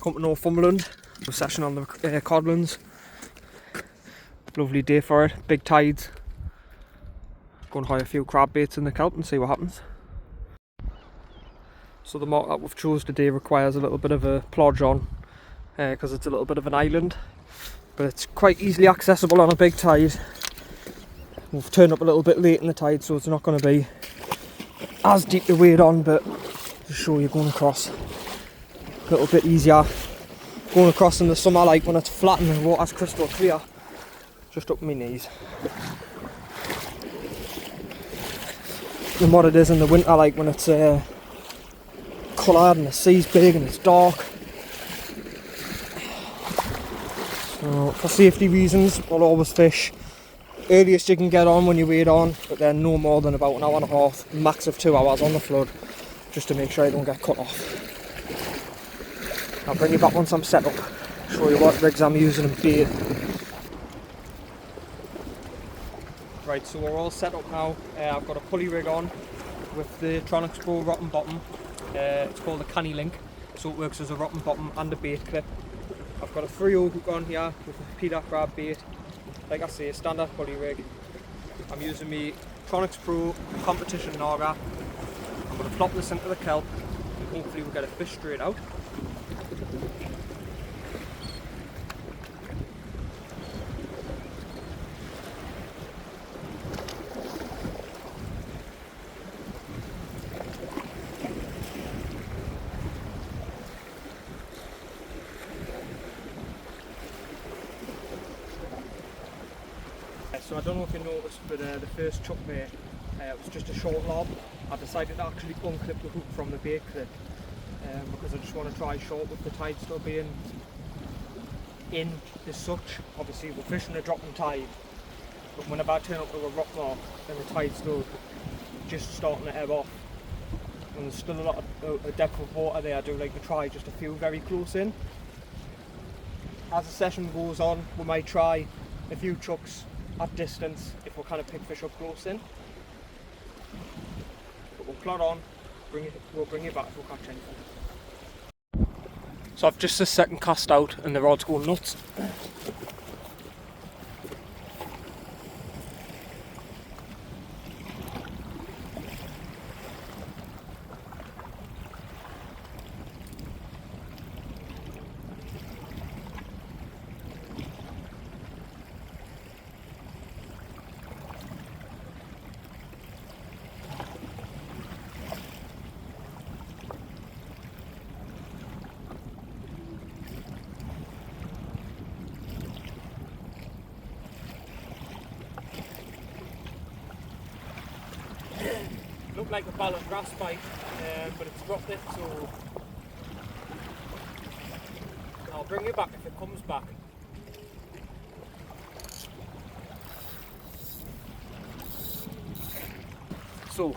come to Northumberland. We're session on the codlands. Lovely day for it, big tides. Go and hire a few crab baits in the kelp and see what happens. So the mark that we've chose today requires a little bit of a plodge on because it's a little bit of an island, but it's quite easily accessible on a big tide. We've turned up a little bit late in the tide, so it's not going to be as deep to wade on, but to show you going across a little bit easier. Going across in the summer, like when it's flat and the water's crystal clear, just up my knees. And what it is in the winter, like when it's coloured and the sea's big and it's dark. So for safety reasons, we'll always fish earliest you can get on when you wade on, but then no more than about an hour and a half, max of 2 hours on the flood, just to make sure you don't get cut off. I'll bring you back once I'm set up, show you what rigs I'm using and bait. Right, so we're all set up now. I've got a pulley rig on with the Tronics Pro rotten bottom. It's called a canny link, so it works as a rotten bottom and a bait clip. I've got a 3/0 hook on here with a peeler crab bait. Like I say, a standard pulley rig. I'm using my Tronics Pro competition Naga. I'm going to plop this into the kelp and hopefully we'll get a fish straight out. So I don't know if you noticed, but the first chuck there, it was just a short lob. I decided to actually unclip the hook from the bait clip because I just want to try short with the tide still being in as such. Obviously we're fishing a dropping tide, but whenever I turn up to a rock mark and the tide's still just starting to ebb off, and there's still a lot of depth of water there, I do like to try just a few very close in. As the session goes on, we might try a few chucks at distance if we'll kind of pick fish up close in. But we'll plod on, we'll bring it back if we'll catch anything. So I've just a second cast out and the rod's going nuts. Looked like a ball of grass bite, but it's dropped it, so I'll bring it back if it comes back. So,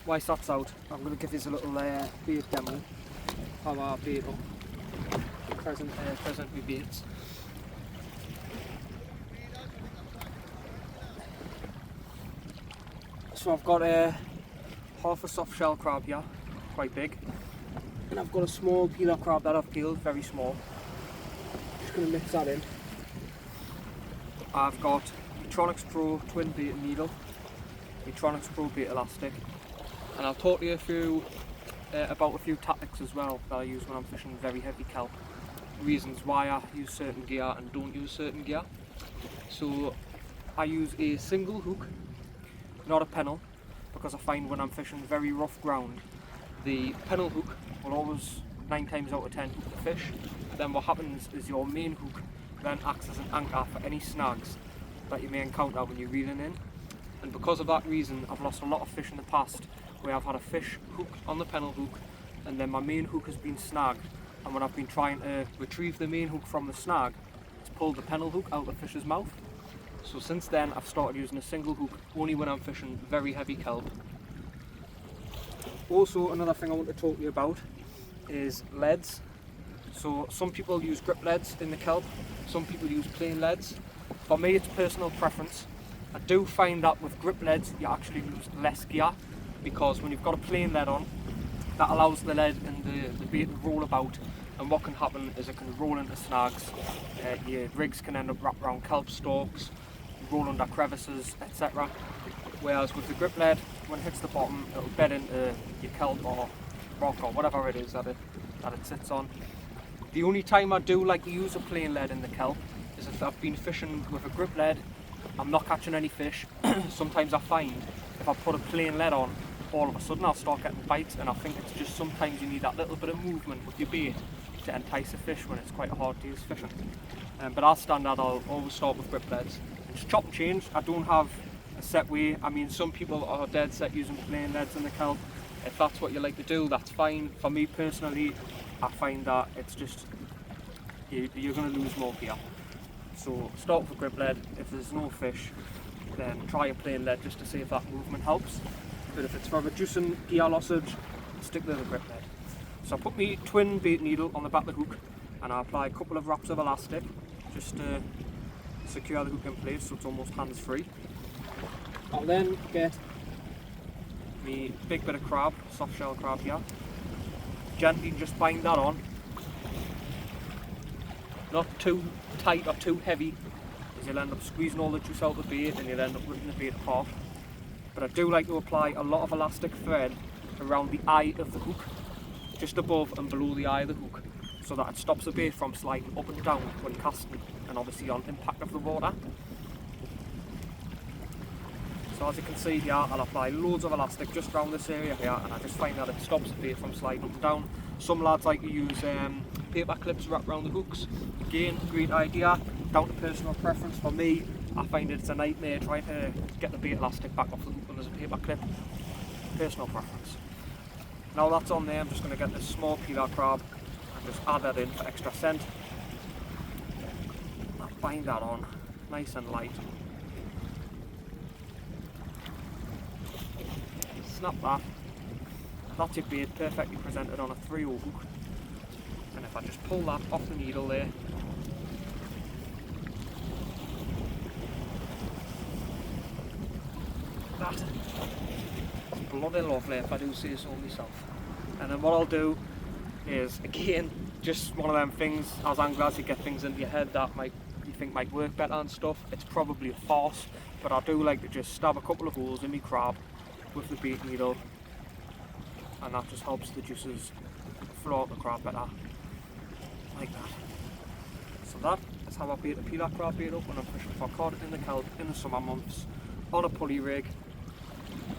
whilst that's out, I'm going to give you a little bait demo of our bait up. Present me baits. So I've got half a soft shell crab here, quite big, and I've got a small peeler crab that I've peeled, very small. Just going to mix that in. I've got the Tronics Pro twin bait needle, the Tronics Pro bait elastic, and I'll talk to you about a few tactics as well that I use when I'm fishing very heavy kelp. Reasons why I use certain gear and don't use certain gear. So I use a single hook, not a pennel, because I find when I'm fishing very rough ground, the pennel hook will always 9 times out of 10 hook the fish. But then what happens is your main hook then acts as an anchor for any snags that you may encounter when you're reeling in. And because of that reason, I've lost a lot of fish in the past where I've had a fish hook on the pennel hook and then my main hook has been snagged, and when I've been trying to retrieve the main hook from the snag, it's pulled the pennel hook out of the fish's mouth. So since then I've started using a single hook only when I'm fishing very heavy kelp. Also, another thing I want to talk to you about is leads. So some people use grip leads in the kelp, some people use plain leads. For me it's personal preference. I do find that with grip leads you actually lose less gear, because when you've got a plain lead on, that allows the lead and the bait to roll about and what can happen is it can roll into snags. Your rigs can end up wrapped around kelp stalks, roll under crevices, etc. Whereas with the grip lead, when it hits the bottom, it'll bed into your kelp or rock or whatever it is that it sits on. The only time I do like to use a plain lead in the kelp is if I've been fishing with a grip lead, I'm not catching any fish. Sometimes I find if I put a plain lead on, all of a sudden I'll start getting bites, and I think it's just sometimes you need that little bit of movement with your bait to entice a fish when it's quite a hard day's fishing. But as standard, I'll always start with grip leads. Just chop and change. I don't have a set way. I mean, some people are dead set using plain leads in the kelp. If that's what you like to do, that's fine. For me personally, I find that it's just, you're going to lose more gear. So start with a grip lead. If there's no fish, then try a plain lead just to see if that movement helps. But if it's for reducing gear lossage, stick to the grip lead. So I put my twin bait needle on the back of the hook, and I apply a couple of wraps of elastic just to secure the hook in place so it's almost hands-free. I'll then get my big bit of crab, soft shell crab here, gently just bind that on, not too tight or too heavy, as you'll end up squeezing all the juice out of the bait and you'll end up ripping the bait apart. But I do like to apply a lot of elastic thread around the eye of the hook, just above and below the eye of the hook, so that it stops the bait from sliding up and down when casting, and obviously on impact of the water. So as you can see here, I'll apply loads of elastic just around this area here, and I just find that it stops the bait from sliding up and down. Some lads like to use paper clips wrapped around the hooks. Again, great idea, down to personal preference. For me, I find it's a nightmare trying to get the bait elastic back off the hook when there's a paper clip. Personal preference. Now that's on there, I'm just going to get this small peeler crab and just add that in for extra scent. I'll bind that on, nice and light. Snap that. That's your bait perfectly presented on a 3/0 hook. And if I just pull that off the needle there, that's bloody lovely if I do say so myself. And then what I'll do is, again, just one of them things, as anglers you get things into your head that you think might work better and stuff. It's probably a farce, but I do like to just stab a couple of holes in my crab with the bait needle, and that just helps the juices flow out the crab better, like that. So that is how I bait a peeler crab bait up when I'm fishing for cod in the kelp in the summer months on a pulley rig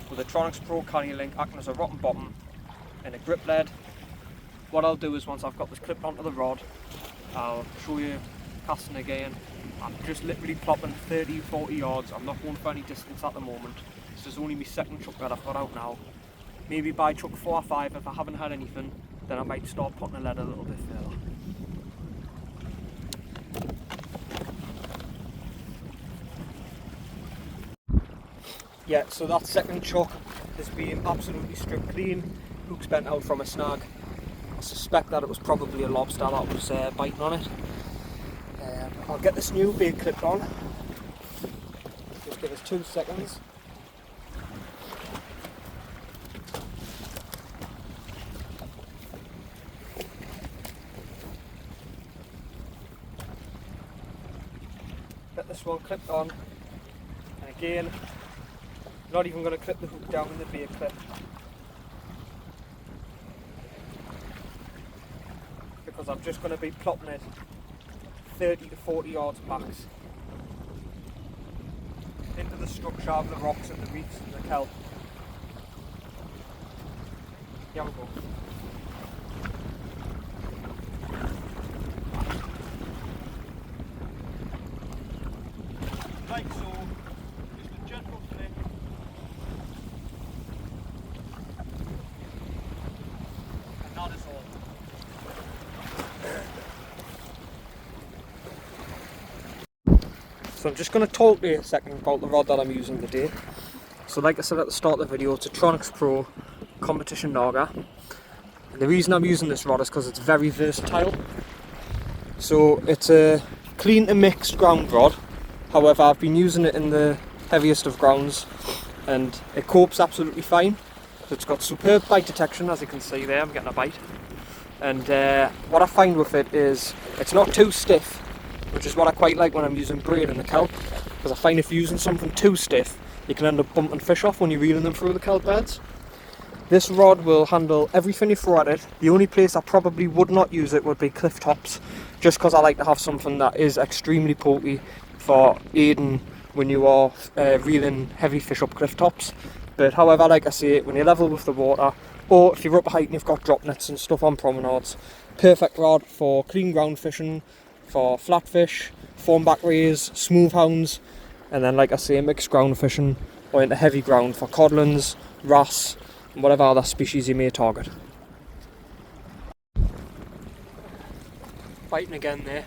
with a Tronix Pro carrying link acting as a rotten bottom and a grip lead. What I'll do is, once I've got this clipped onto the rod, I'll show you casting again. I'm just literally plopping 30-40 yards. I'm not going for any distance at the moment. This is only my second chuck that I've got out now. Maybe by chuck 4 or 5, if I haven't had anything, then I might start putting the lead a little bit further. Yeah, so that second chuck has been absolutely stripped clean. Hook's bent out from a snag. I suspect that it was probably a lobster that was biting on it. I'll get this new bait clipped on. Just give us 2 seconds. Get this one clipped on, and again, not even going to clip the hook down in the bait clip, because I'm just going to be plopping it 30 to 40 yards max into the structure of the rocks and the reefs and the kelp. Here we go. Like so, just a gentle flick. And that is all. So I'm just going to talk to you a second about the rod that I'm using today. So like I said at the start of the video, it's a Tronix Pro competition Naga. And the reason I'm using this rod is because it's very versatile. So it's a clean to mixed ground rod. However, I've been using it in the heaviest of grounds and it copes absolutely fine. So it's got superb bite detection, as you can see there, I'm getting a bite. And what I find with it is it's not too stiff, which is what I quite like when I'm using braid in the kelp, because I find if you're using something too stiff, you can end up bumping fish off when you're reeling them through the kelp beds. This rod will handle everything you throw at it. The only place I probably would not use it would be cliff tops, just because I like to have something that is extremely pokey for aiding when you are reeling heavy fish up cliff tops. But however, like I say, when you're level with the water, or if you're up a height and you've got drop nets and stuff on promenades, perfect rod for clean ground fishing, for flatfish, foamback rays, smooth hounds, and then like I say, mixed ground fishing or into heavy ground for codlins, wrasse, and whatever other species you may target. Biting again there.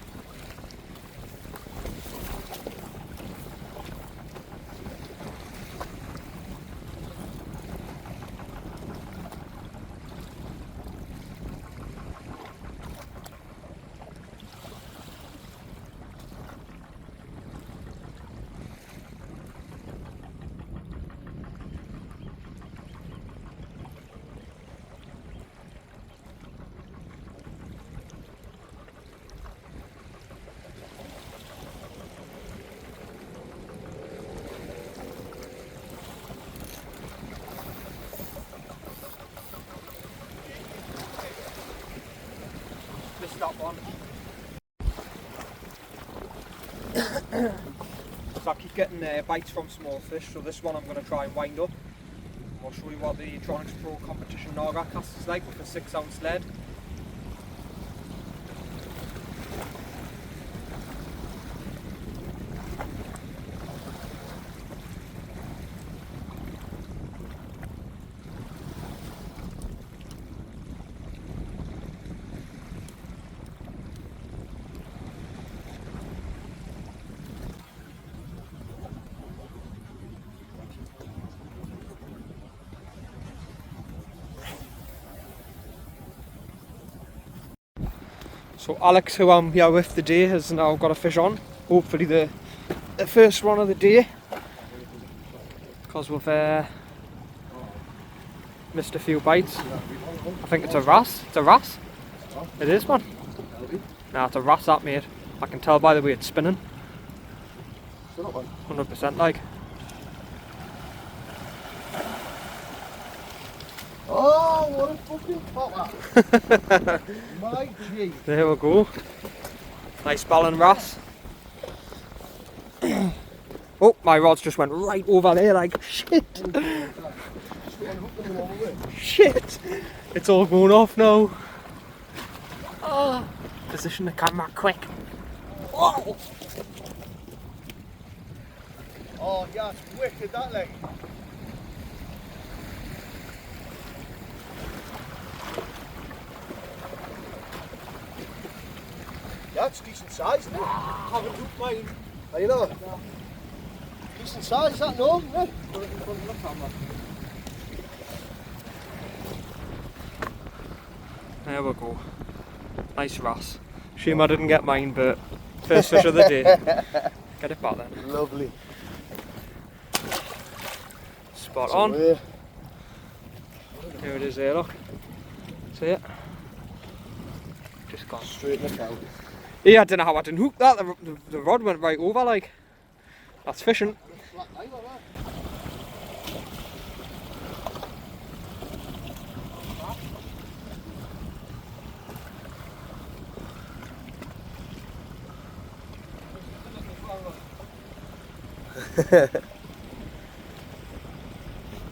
Missed that one. So I keep getting bites from small fish, so this one I'm going to try and wind up. I'll show you what the Tronics Pro Competition Naga cast is like with a 6-ounce lead. So Alex, who I'm here with today, has now got a fish on. Hopefully the first one of the day, because we've missed a few bites. I think it's a wrasse. It's a wrasse. It is, man. Nah, it's a wrasse, that, mate. I can tell by the way it's spinning. 100% like. Oh, what a fucking popper! My G. There we go. Nice ballan wrasse. Oh, my rods just went right over there like shit. Shit! It's all going off now. Oh, position the camera quick. Oh, oh yeah, it's wicked that leg. Yeah, it's decent size, isn't it? I haven't hooked mine. Are you know? No. Decent size, is that no? No? Put it in front of the camera. There we go. Nice wrasse. Shame I didn't get mine, but first fish of the day. Get it back then. Lovely. Spot on. Here it is there, look. See it? Just gone. Straight in the cow. Yeah, I don't know how I didn't hook that. The rod went right over like. That's fishing.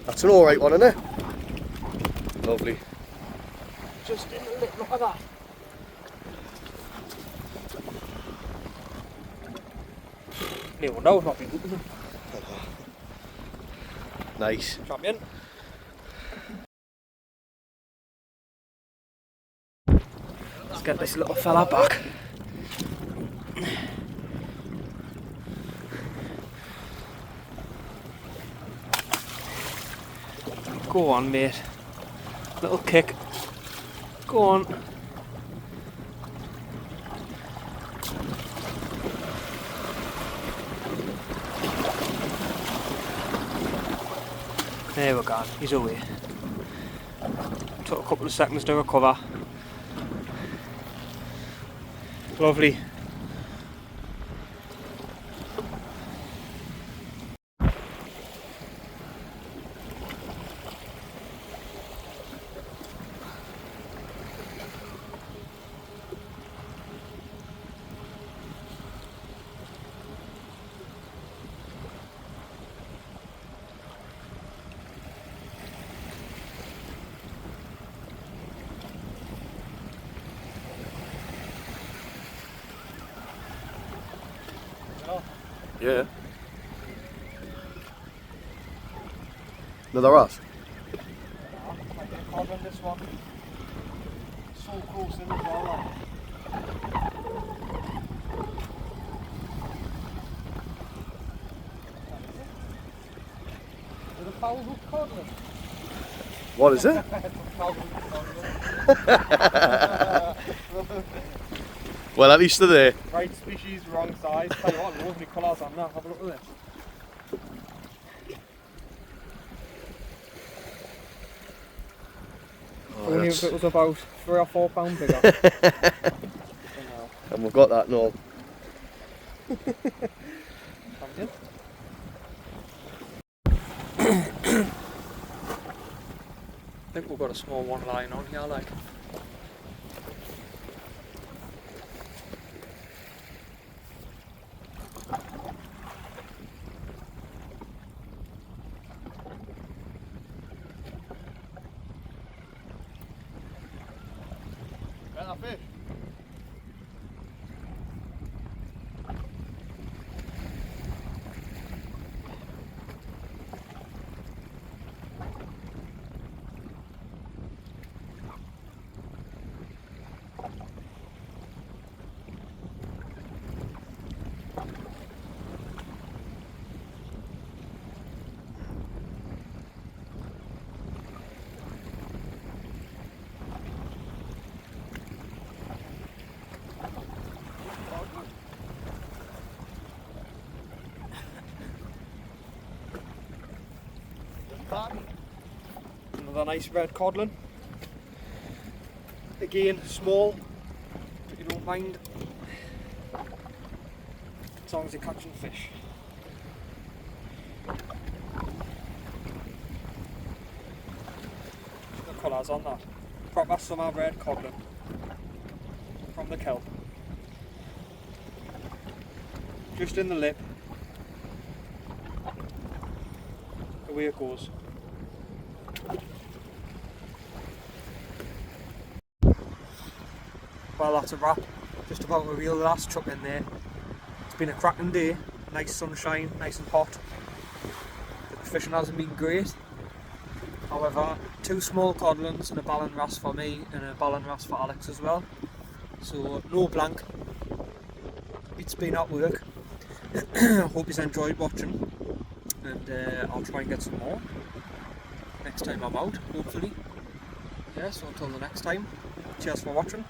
That's an alright one, isn't it? Lovely. Just in the lip, look at that. No, no, it's not been hooked. Nice. Champion. Let's get this little fella back. Go on, mate. Little kick. Go on. There we go, he's away. Took a couple of seconds to recover. Lovely. Yeah. Another rat. Cod on this one. So close in as well. With a foul hook codlet. What is it? Well, at least they're there. Right species, wrong size. Tell you what, lovely colours on that. Have a look at this. Only if it was about 3 or 4 pounds bigger. And we've got that now. I think we've got a small one lying on here, like. Get that fish. Another nice red codlin. Again, small, but you don't mind as long as you're catching fish. The colours on that. Proper summer red codlin from the kelp. Just in the lip. Away it goes. Well, that's a wrap. Just about a real last chuck in there. It's been a cracking day. Nice sunshine, nice and hot. The fishing hasn't been great. However, 2 small codlins and a ballon wrasse for me and a ballon wrasse for Alex as well. So no blank. It's been at work. Hope you've enjoyed watching. And I'll try and get some more next time I'm out, hopefully. Yeah, so until the next time, cheers for watching.